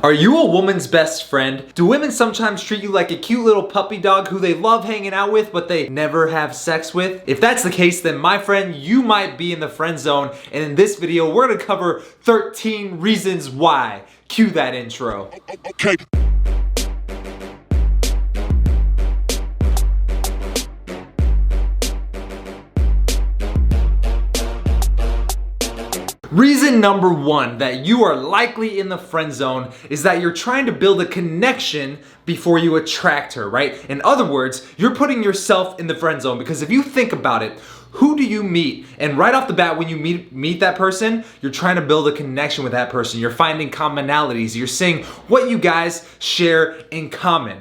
Are you a woman's best friend? Do women sometimes treat you like a cute little puppy dog who they love hanging out with but they never have sex with? If that's the case, then my friend, you might be in the friend zone, and in this video we're gonna cover 13 reasons why. Cue that intro. Okay. Reason number one that you are likely in the friend zone is that you're trying to build a connection before you attract her, right? In other words, you're putting yourself in the friend zone because if you think about it, who do you meet? And right off the bat, when you meet that person, you're trying to build a connection with that person. You're finding commonalities. You're seeing what you guys share in common.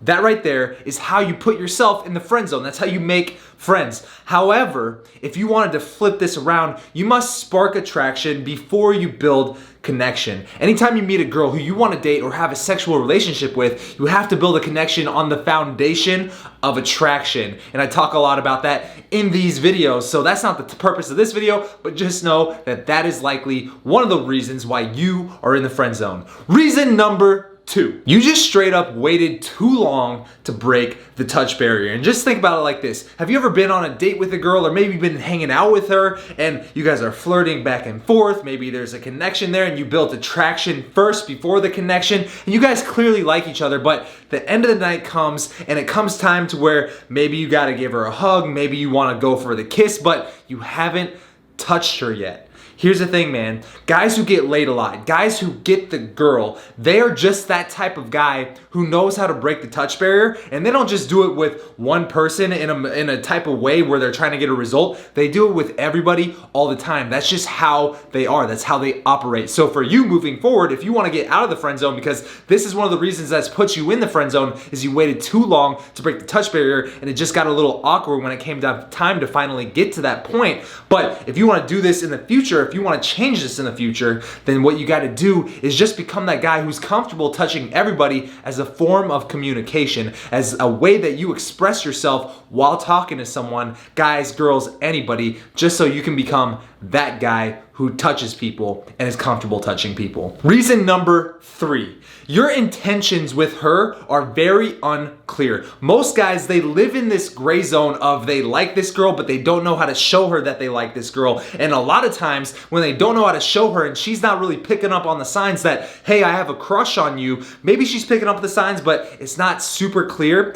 That right there is how you put yourself in the friend zone. That's how you make friends. However, if you wanted to flip this around, you must spark attraction before you build connection. Anytime you meet a girl who you want to date or have a sexual relationship with, you have to build a connection on the foundation of attraction. And I talk a lot about that in these videos. So that's not the purpose of this video, but just know that that is likely one of the reasons why you are in the friend zone. Reason number two, you just straight up waited too long to break the touch barrier. And just think about it like this. Have you ever been on a date with a girl or maybe been hanging out with her and you guys are flirting back and forth? Maybe there's a connection there and you built attraction first before the connection and you guys clearly like each other, but the end of the night comes and it comes time to where maybe you gotta give her a hug, maybe you wanna go for the kiss, but you haven't touched her yet. Here's the thing, man. Guys who get laid a lot, guys who get the girl, they are just that type of guy who knows how to break the touch barrier, and they don't just do it with one person in a type of way where they're trying to get a result. They do it with everybody all the time. That's just how they are. That's how they operate. So for you moving forward, if you want to get out of the friend zone, because this is one of the reasons that's put you in the friend zone, is you waited too long to break the touch barrier, and it just got a little awkward when it came time to finally get to that point. But if you want to do this in the future, if you want to change this in the future, then what you got to do is just become that guy who's comfortable touching everybody as a form of communication, as a way that you express yourself while talking to someone, guys, girls, anybody, just so you can become that guy who touches people and is comfortable touching people. Reason number three, your intentions with her are very unclear. Most guys, they live in this gray zone of they like this girl, but they don't know how to show her that they like this girl. And a lot of times when they don't know how to show her and she's not really picking up on the signs that, hey, I have a crush on you, maybe she's picking up the signs, but it's not super clear.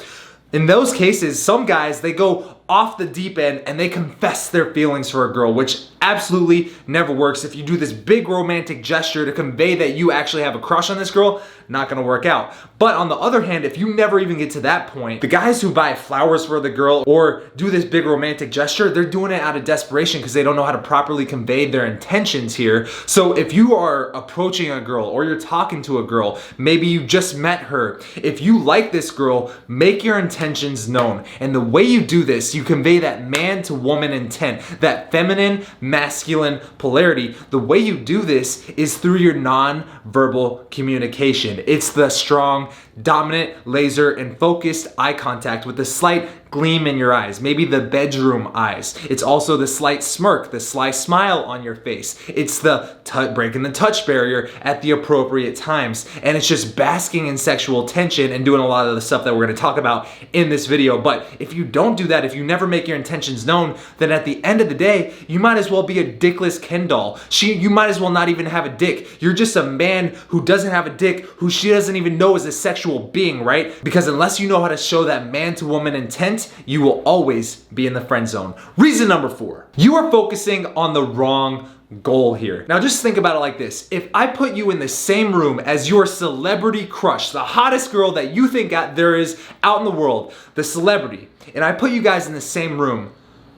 In those cases, some guys, they go off the deep end and they confess their feelings for a girl, which absolutely never works. If you do this big romantic gesture to convey that you actually have a crush on this girl, not gonna work out. But on the other hand, if you never even get to that point, the guys who buy flowers for the girl or do this big romantic gesture, they're doing it out of desperation because they don't know how to properly convey their intentions here. So if you are approaching a girl or you're talking to a girl, maybe you just met her, if you like this girl, make your intentions known. And the way you do this, you convey that man to woman intent, that feminine masculine polarity. The way you do this is through your non-verbal communication. It's the strong, dominant, laser, and focused eye contact with a slight gleam in your eyes, maybe the bedroom eyes. It's also the slight smirk, the sly smile on your face. It's the breaking the touch barrier at the appropriate times. And it's just basking in sexual tension and doing a lot of the stuff that we're gonna talk about in this video. But if you don't do that, if you never make your intentions known, then at the end of the day, you might as well be a dickless Ken doll. You might as well not even have a dick. You're just a man who doesn't have a dick, who she doesn't even know is a sexual being, right? Because unless you know how to show that man to woman intent, you will always be in the friend zone. Reason number four, you are focusing on the wrong goal here. Now just think about it like this. If I put you in the same room as your celebrity crush, the hottest girl that you think there is out in the world, the celebrity, and I put you guys in the same room,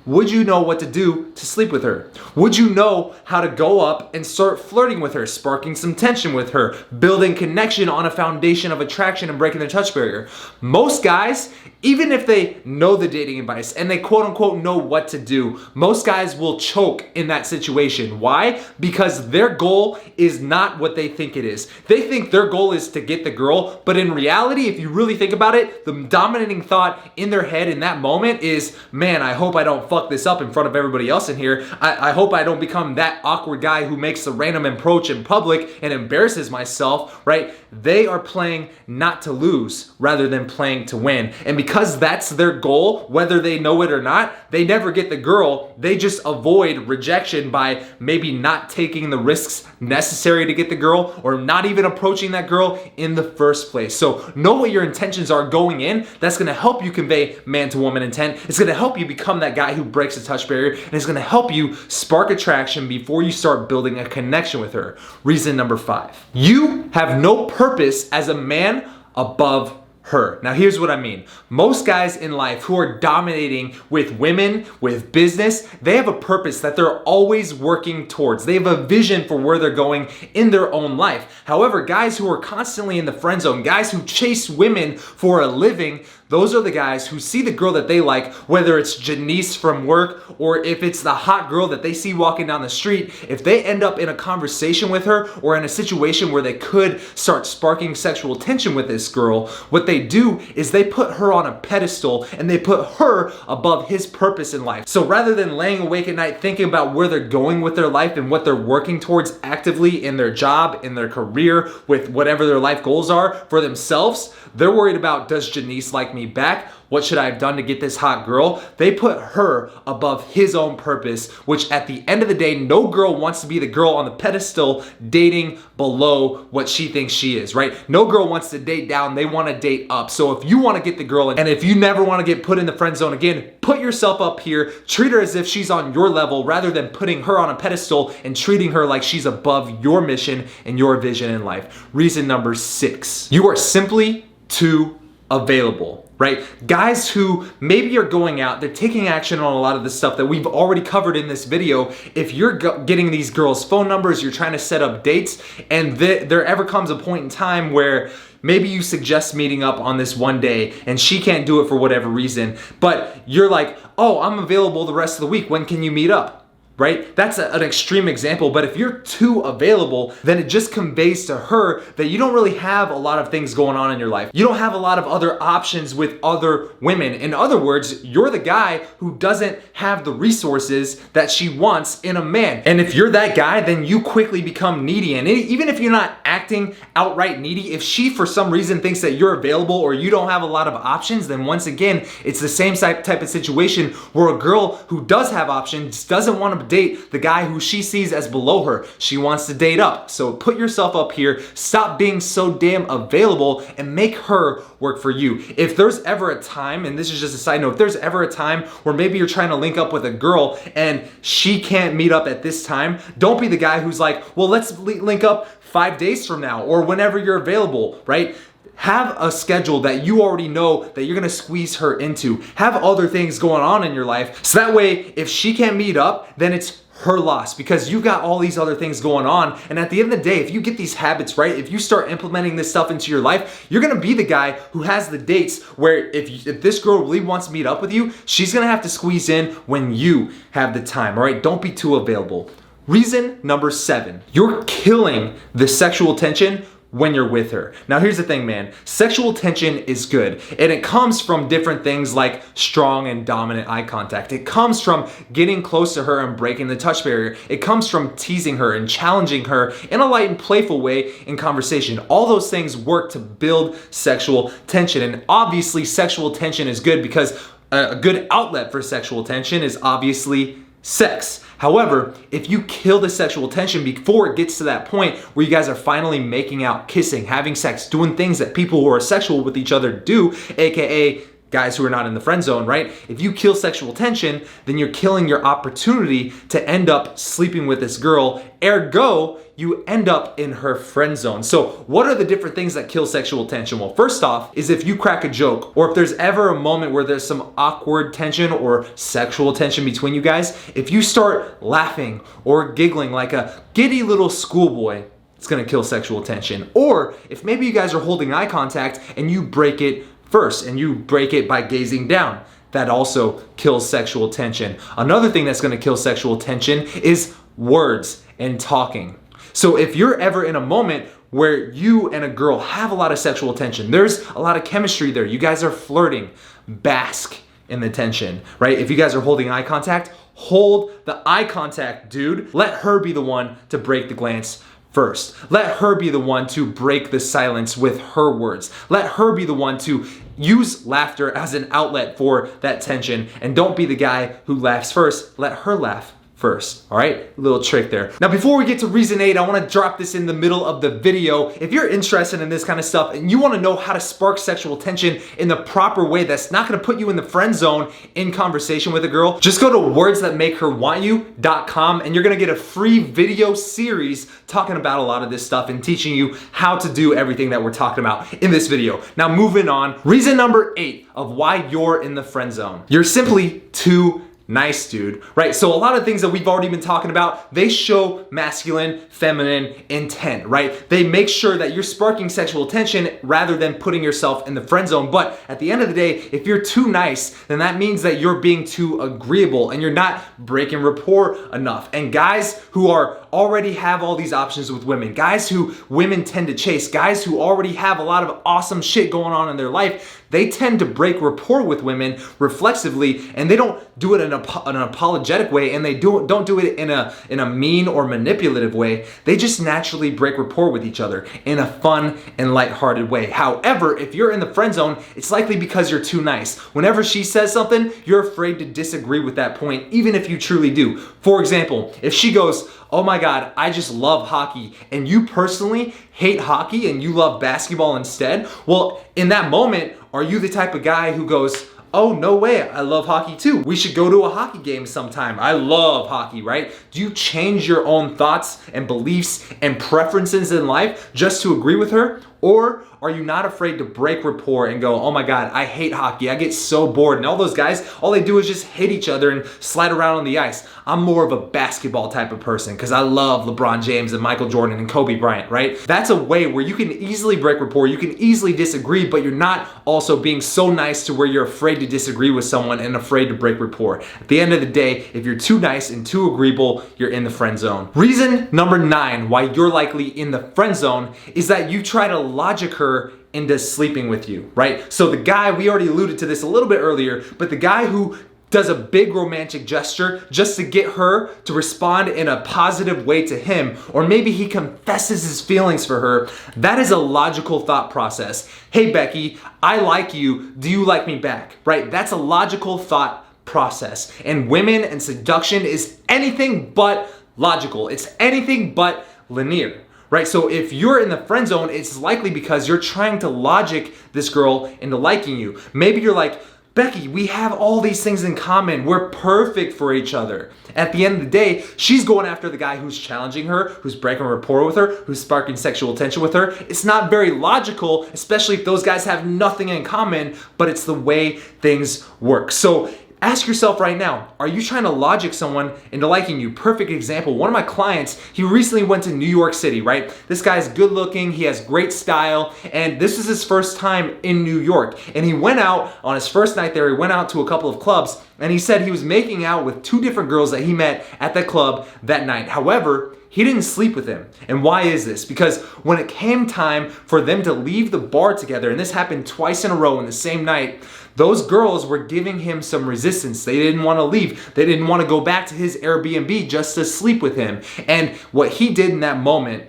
would you know what to do to sleep with her? Would you know how to go up and start flirting with her, sparking some tension with her, building connection on a foundation of attraction and breaking the touch barrier? Most guys, even if they know the dating advice and they quote unquote know what to do, most guys will choke in that situation. Why? Because their goal is not what they think it is. They think their goal is to get the girl, but in reality, if you really think about it, the dominating thought in their head in that moment is, man, I hope I don't fall fuck this up in front of everybody else in here. I hope I don't become that awkward guy who makes a random approach in public and embarrasses myself, right? They are playing not to lose rather than playing to win. And because that's their goal, whether they know it or not, they never get the girl. They just avoid rejection by maybe not taking the risks necessary to get the girl or not even approaching that girl in the first place. So know what your intentions are going in. That's going to help you convey man to woman intent. It's going to help you become that guy who breaks the touch barrier, and it's going to help you spark attraction before you start building a connection with her. Reason number 5. You have no purpose as a man above her. Now here's what I mean. Most guys in life who are dominating with women, with business, they have a purpose that they're always working towards. They have a vision for where they're going in their own life. However, guys who are constantly in the friend zone, guys who chase women for a living, those are the guys who see the girl that they like, whether it's Janice from work or if it's the hot girl that they see walking down the street. If they end up in a conversation with her or in a situation where they could start sparking sexual tension with this girl, what they do is they put her on a pedestal and they put her above his purpose in life. So rather than laying awake at night thinking about where they're going with their life and what they're working towards actively in their job, in their career, with whatever their life goals are for themselves, they're worried about, does Janice like me back? What should I have done to get this hot girl? They put her above his own purpose, which at the end of the day, no girl wants to be the girl on the pedestal dating below what she thinks she is, right? No girl wants to date down, they want to date up. So if you want to get the girl, and if you never want to get put in the friend zone again, put yourself up here, treat her as if she's on your level rather than putting her on a pedestal and treating her like she's above your mission and your vision in life. Reason number 6, you are simply too available, right? Guys who maybe are going out, they're taking action on a lot of the stuff that we've already covered in this video. If you're getting these girls' phone numbers, you're trying to set up dates, and there ever comes a point in time where maybe you suggest meeting up on this one day and she can't do it for whatever reason, but you're like, oh, I'm available the rest of the week. When can you meet up? Right? That's an extreme example, but if you're too available, then it just conveys to her that you don't really have a lot of things going on in your life. You don't have a lot of other options with other women. In other words, you're the guy who doesn't have the resources that she wants in a man. And if you're that guy, then you quickly become needy. And even if you're not acting outright needy, if she for some reason thinks that you're available or you don't have a lot of options, then once again, it's the same type of situation where a girl who does have options doesn't want to date the guy who she sees as below her. She wants to date up. So put yourself up here, stop being so damn available, and make her work for you. If there's ever a time, and this is just a side note, if there's ever a time where maybe you're trying to link up with a girl and she can't meet up at this time, don't be the guy who's like, well, let's link up 5 days from now or whenever you're available, right? Have a schedule that you already know that you're gonna squeeze her into. Have other things going on in your life, so that way if she can't meet up, then it's her loss because you got all these other things going on. And at the end of the day, if you get these habits right, if you start implementing this stuff into your life, you're gonna be the guy who has the dates where if this girl really wants to meet up with you, she's gonna have to squeeze in when you have the time, all right? Don't be too available. Reason number 7, you're killing the sexual tension when you're with her. Now here's the thing, man. Sexual tension is good, and it comes from different things like strong and dominant eye contact. It comes from getting close to her and breaking the touch barrier. It comes from teasing her and challenging her in a light and playful way in conversation. All those things work to build sexual tension, and obviously sexual tension is good because a good outlet for sexual tension is obviously sex. However, if you kill the sexual tension before it gets to that point where you guys are finally making out, kissing, having sex, doing things that people who are sexual with each other do, aka guys who are not in the friend zone, right? If you kill sexual tension, then you're killing your opportunity to end up sleeping with this girl. Ergo, you end up in her friend zone. So what are the different things that kill sexual tension? Well, first off is if you crack a joke, or if there's ever a moment where there's some awkward tension or sexual tension between you guys, if you start laughing or giggling like a giddy little schoolboy, it's gonna kill sexual tension. Or if maybe you guys are holding eye contact and you break it first, and you break it by gazing down, that also kills sexual tension. Another thing that's gonna kill sexual tension is words and talking. So if you're ever in a moment where you and a girl have a lot of sexual tension, there's a lot of chemistry there, you guys are flirting, bask in the tension, right? If you guys are holding eye contact, hold the eye contact, dude. Let her be the one to break the glance first. Let her be the one to break the silence with her words. Let her be the one to use laughter as an outlet for that tension. And don't be the guy who laughs first. Let her laugh first. All right, little trick there. Now, before we get to reason 8, I want to drop this in the middle of the video. If you're interested in this kind of stuff and you want to know how to spark sexual tension in the proper way that's not going to put you in the friend zone in conversation with a girl, just go to wordsthatmakeherwantyou.com and you're going to get a free video series talking about a lot of this stuff and teaching you how to do everything that we're talking about in this video. Now, moving on, reason number 8 of why you're in the friend zone. You're simply too nice, dude, right? So a lot of things that we've already been talking about, they show masculine, feminine intent, right? They make sure that you're sparking sexual tension rather than putting yourself in the friend zone. But at the end of the day, if you're too nice, then that means that you're being too agreeable and you're not breaking rapport enough. And guys who already have all these options with women, guys who women tend to chase, guys who already have a lot of awesome shit going on in their life, they tend to break rapport with women reflexively, and they don't do it in an apologetic way, and they don't do it in a mean or manipulative way. They just naturally break rapport with each other in a fun and lighthearted way. However, if you're in the friend zone, it's likely because you're too nice. Whenever she says something, you're afraid to disagree with that point, even if you truly do. For example, if she goes, "Oh my God, I just love hockey," and you personally hate hockey and you love basketball instead, well, in that moment, are you the type of guy who goes, "Oh, no way, I love hockey too. We should go to a hockey game sometime. I love hockey," right? Do you change your own thoughts and beliefs and preferences in life just to agree with her? Or are you not afraid to break rapport and go, "Oh my God, I hate hockey. I get so bored." And all those guys, all they do is just hit each other and slide around on the ice. I'm more of a basketball type of person because I love LeBron James and Michael Jordan and Kobe Bryant, right? That's a way where you can easily break rapport, you can easily disagree, but you're not also being so nice to where you're afraid to disagree with someone and afraid to break rapport. At the end of the day, if you're too nice and too agreeable, you're in the friend zone. Reason number 9 why you're likely in the friend zone is that you try to logic her into sleeping with you, right? So the guy, we already alluded to this a little bit earlier, but the guy who does a big romantic gesture just to get her to respond in a positive way to him, or maybe he confesses his feelings for her, that is a logical thought process. "Hey Becky, I like you. Do you like me back?" Right? That's a logical thought process. And women and seduction is anything but logical. It's anything but linear. Right? So if you're in the friend zone, it's likely because you're trying to logic this girl into liking you. Maybe you're like, "Becky, we have all these things in common. We're perfect for each other." At the end of the day, she's going after the guy who's challenging her, who's breaking rapport with her, who's sparking sexual tension with her. It's not very logical, especially if those guys have nothing in common, but it's the way things work. So ask yourself right now, are you trying to logic someone into liking you? Perfect example. One of my clients, he recently went to New York City, right? This guy's good looking, he has great style, and this is his first time in New York. And he went out on his first night there, he went out to a couple of clubs, and he said he was making out with 2 different girls that he met at that club that night. However, he didn't sleep with him. And why is this? Because when it came time for them to leave the bar together, and this happened twice in a row in the same night, those girls were giving him some resistance. They didn't want to leave. They didn't want to go back to his Airbnb just to sleep with him. And what he did in that moment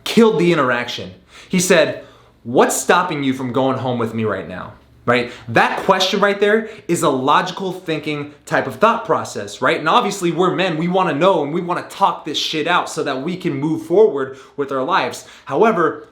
killed the interaction. He said, "What's stopping you from going home with me right now?" Right? That question right there is a logical thinking type of thought process, right? And obviously we're men, we want to know and we want to talk this shit out so that we can move forward with our lives. However,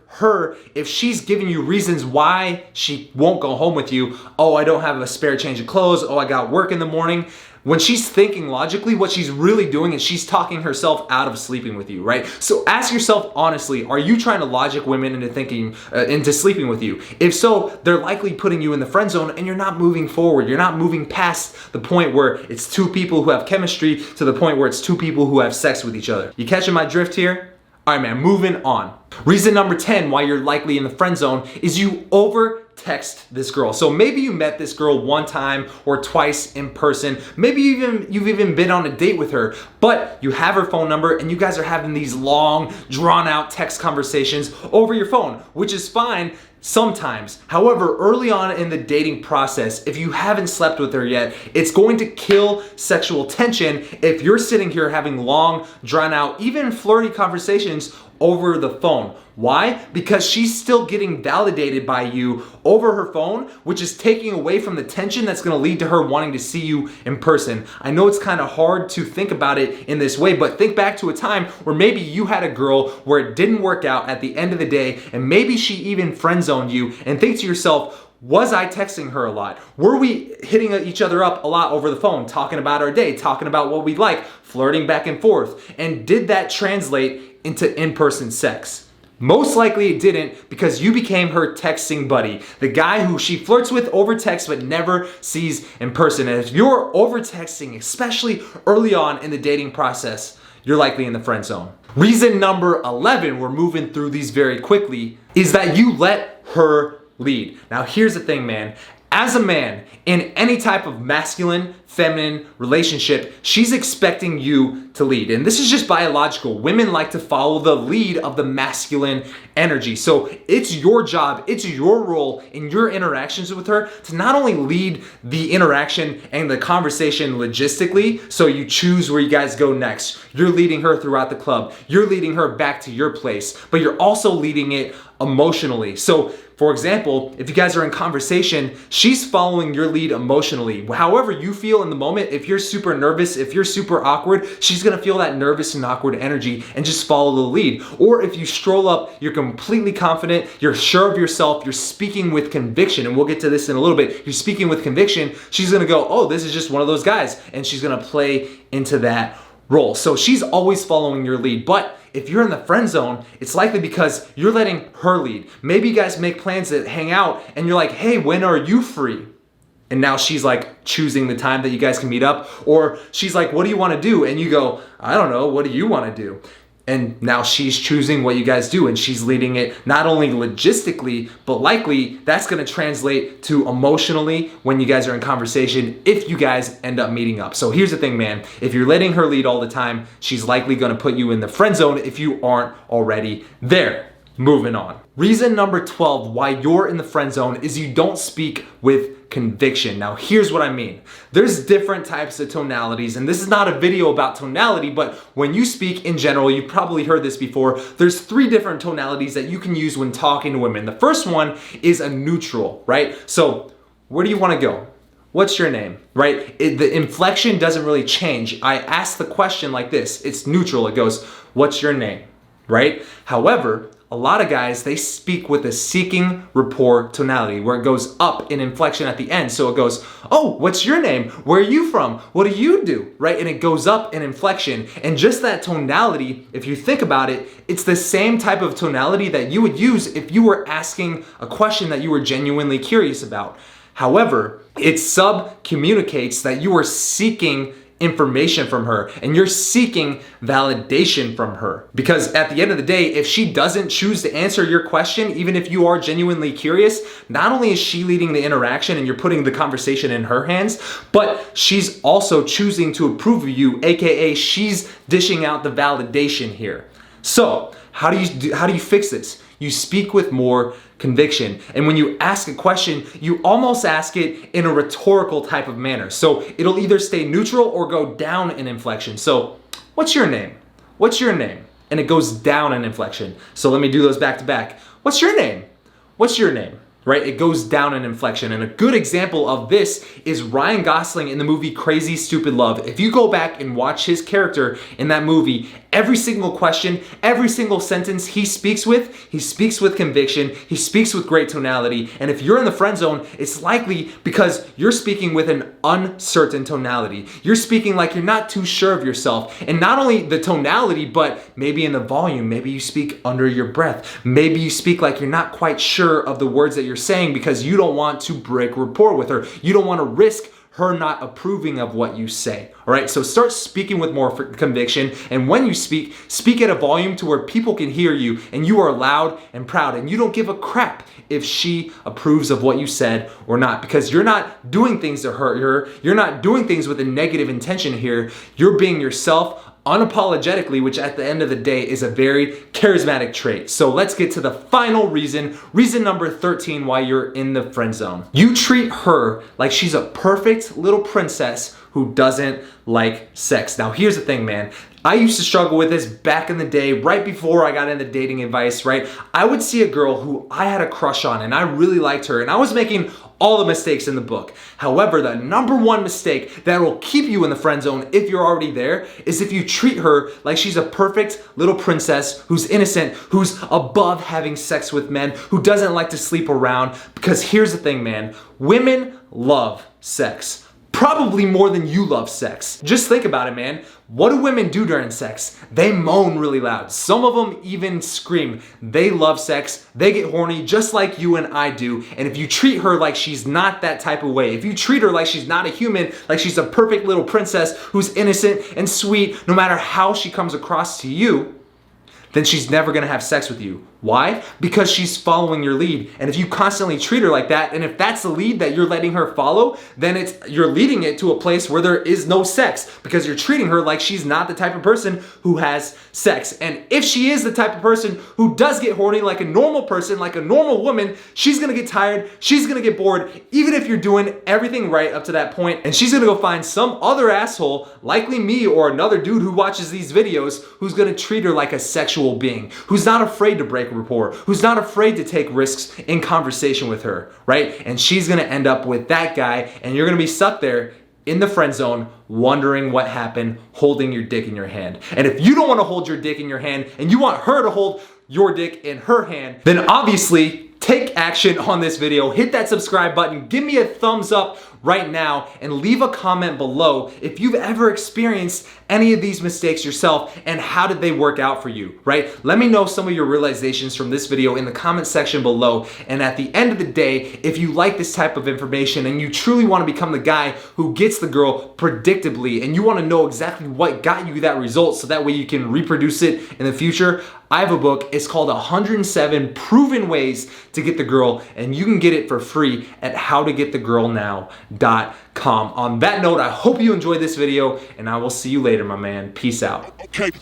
if she's giving you reasons why she won't go home with you, "Oh, I don't have a spare change of clothes. Oh, I got work in the morning." When she's thinking logically, what she's really doing is she's talking herself out of sleeping with you, right? So ask yourself honestly, are you trying to logic women into sleeping with you? If so, they're likely putting you in the friend zone and you're not moving forward. You're not moving past the point where it's 2 people who have chemistry to the point where it's 2 people who have sex with each other. You catching my drift here? All right, man, moving on. Reason number 10 why you're likely in the friend zone is you over text this girl. So maybe you met this girl one time or twice in person. Maybe you've even been on a date with her, but you have her phone number and you guys are having these long, drawn out text conversations over your phone, which is fine sometimes. However, early on in the dating process, if you haven't slept with her yet, it's going to kill sexual tension if you're sitting here having long, drawn out, even flirty conversations over the phone. Why? Because she's still getting validated by you over her phone, which is taking away from the tension that's gonna lead to her wanting to see you in person. I know it's kind of hard to think about it in this way, but think back to a time where maybe you had a girl where it didn't work out at the end of the day, and maybe she even friend zoned you, and think to yourself, was I texting her a lot? Were we hitting each other up a lot over the phone, talking about our day, talking about what we like, flirting back and forth? And did that translate into in-person sex? Most likely it didn't, because you became her texting buddy, the guy who she flirts with over text but never sees in person. And if you're over texting, especially early on in the dating process, you're likely in the friend zone. Reason number 11, we're moving through these very quickly, is that you let her lead. Now here's the thing, man. As a man, in any type of masculine, feminine relationship, she's expecting you to lead. And this is just biological. Women like to follow the lead of the masculine energy. So it's your job, it's your role in your interactions with her to not only lead the interaction and the conversation logistically, so you choose where you guys go next. You're leading her throughout the club. You're leading her back to your place, but you're also leading it emotionally. So for example, if you guys are in conversation, she's following your lead emotionally. However you feel in the moment, if you're super nervous, if you're super awkward, she's gonna feel that nervous and awkward energy and just follow the lead. Or if you stroll up, you're completely confident, you're sure of yourself, you're speaking with conviction, and we'll get to this in a little bit, you're speaking with conviction, she's gonna go, oh, this is just one of those guys, and she's gonna play into that role. So she's always following your lead. But if you're in the friend zone, it's likely because you're letting her lead. Maybe you guys make plans to hang out and you're like, hey, when are you free? And now she's like choosing the time that you guys can meet up. Or she's like, what do you want to do? And you go, I don't know, what do you want to do? And now she's choosing what you guys do, and she's leading it not only logistically, but likely that's gonna translate to emotionally when you guys are in conversation if you guys end up meeting up. So here's the thing, man. If you're letting her lead all the time, she's likely gonna put you in the friend zone if you aren't already there. Moving on. Reason number 12 why you're in the friend zone is you don't speak with conviction. Now here's what I mean. There's different types of tonalities, and this is not a video about tonality, but when you speak in general, you've probably heard this before, there's 3 different tonalities that you can use when talking to women. The first one is a neutral, right? So where do you want to go? What's your name, right? The inflection doesn't really change. I ask the question like this. It's neutral. It goes, what's your name, right? However, a lot of guys, they speak with a seeking rapport tonality where it goes up in inflection at the end. So it goes, oh, what's your name? Where are you from? What do you do? Right? And it goes up in inflection. And just that tonality, if you think about it, it's the same type of tonality that you would use if you were asking a question that you were genuinely curious about. However, it sub-communicates that you are seeking information from her and you're seeking validation from her. Because at the end of the day, if she doesn't choose to answer your question, even if you are genuinely curious, not only is she leading the interaction and you're putting the conversation in her hands, but she's also choosing to approve of you, aka she's dishing out the validation here. So how do you fix this? You speak with more conviction. And when you ask a question, you almost ask it in a rhetorical type of manner. So it'll either stay neutral or go down in inflection. So what's your name? What's your name? And it goes down in inflection. So let me do those back to back. What's your name? What's your name? Right? It goes down in inflection. And a good example of this is Ryan Gosling in the movie Crazy Stupid Love. If you go back and watch his character in that movie, every single question, every single sentence he speaks with conviction, he speaks with great tonality. And if you're in the friend zone, it's likely because you're speaking with an uncertain tonality. You're speaking like you're not too sure of yourself. And not only the tonality, but maybe in the volume, maybe you speak under your breath. Maybe you speak like you're not quite sure of the words that you're saying because you don't want to break rapport with her. You don't want to risk her not approving of what you say. All right, so start speaking with more conviction, and when you speak at a volume to where people can hear you and you are loud and proud and you don't give a crap if she approves of what you said or not, because you're not doing things to hurt her. You're not doing things with a negative intention here. You're being yourself unapologetically, which at the end of the day is a very charismatic trait. So let's get to the final reason number 13 why you're in the friend zone. You treat her like she's a perfect little princess who doesn't like sex. Now here's the thing, man. I used to struggle with this back in the day, right before I got into dating advice, right? I would see a girl who I had a crush on and I really liked her and I was making all the mistakes in the book. However, the number one mistake that will keep you in the friend zone if you're already there is if you treat her like she's a perfect little princess who's innocent, who's above having sex with men, who doesn't like to sleep around. Because here's the thing, man. Women love sex. Probably more than you love sex. Just think about it, man. What do women do during sex? They moan really loud. Some of them even scream. They love sex. They get horny just like you and I do. And if you treat her like she's not that type of way, if you treat her like she's not a human, like she's a perfect little princess who's innocent and sweet, no matter how she comes across to you, then she's never gonna have sex with you. Why? Because she's following your lead. And if you constantly treat her like that, and if that's the lead that you're letting her follow, then you're leading it to a place where there is no sex, because you're treating her like she's not the type of person who has sex. And if she is the type of person who does get horny like a normal person, like a normal woman, she's gonna get tired, she's gonna get bored, even if you're doing everything right up to that point, and she's gonna go find some other asshole, likely me or another dude who watches these videos, who's gonna treat her like a sexual being, who's not afraid to break rapport, who's not afraid to take risks in conversation with her, right? And she's gonna end up with that guy, and you're gonna be stuck there in the friend zone wondering what happened, holding your dick in your hand. And if you don't want to hold your dick in your hand and you want her to hold your dick in her hand, then obviously take action on this video. Hit that subscribe button, give me a thumbs up right now, and leave a comment below if you've ever experienced any of these mistakes yourself and how did they work out for you, right? Let me know some of your realizations from this video in the comment section below. And at the end of the day, if you like this type of information and you truly want to become the guy who gets the girl predictably, and you want to know exactly what got you that result so that way you can reproduce it in the future, I have a book. It's called 107 Proven Ways to Get the Girl, and you can get it for free at howtogetthegirlnow.com. On that note, I hope you enjoyed this video, and I will see you later, my man. Peace out. Okay.